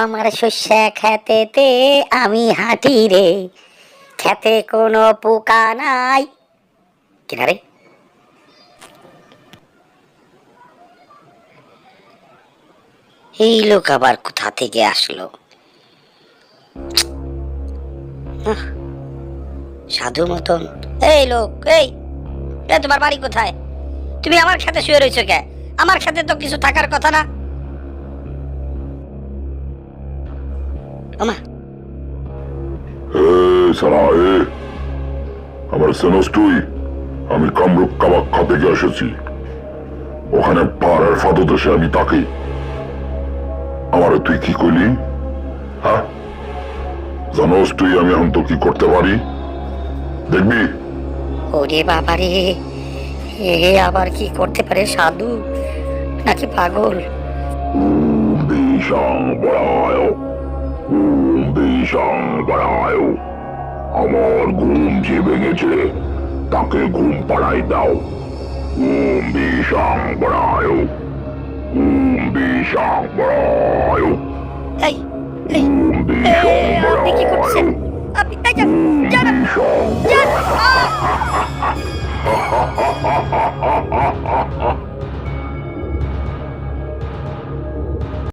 আমার শস্য খেতেতে আমি হাঁটি রে, খেতে কোনো পোকা নাই। কিনারে এই লোক আবার কোথা থেকে আসলো? সাধু মতন। এই লোক, এই তোমার বাড়ি কোথায়? তুমি আমার সাথে শুয়ে রয়েছো কে? আমার সাথে তো কিছু থাকার কথা না। ওমা, আমার সেনস তুই? আমি কামরূপ কামাখ্যা থেকে এসেছি। ওখানে পাড়ার ফাদত এসে আমি তাকে আমারে তুই কি কইলি? হ্যাঁ, জানোস তুই আমি এখন তো কি করতে পারি? দেখবি? ওরে বাবারে, এ আবার কি করতে পারে? সাধু নাকি পাগল? আমার ঘুম যে ভেঙেছে তাকে ঘুম পাড়াই দাও। ওম বিশাং বড়ায়, ওম বিশাং বড়ায়। এই এই আপনি কি করছেন? আপনি যান, যান, যান।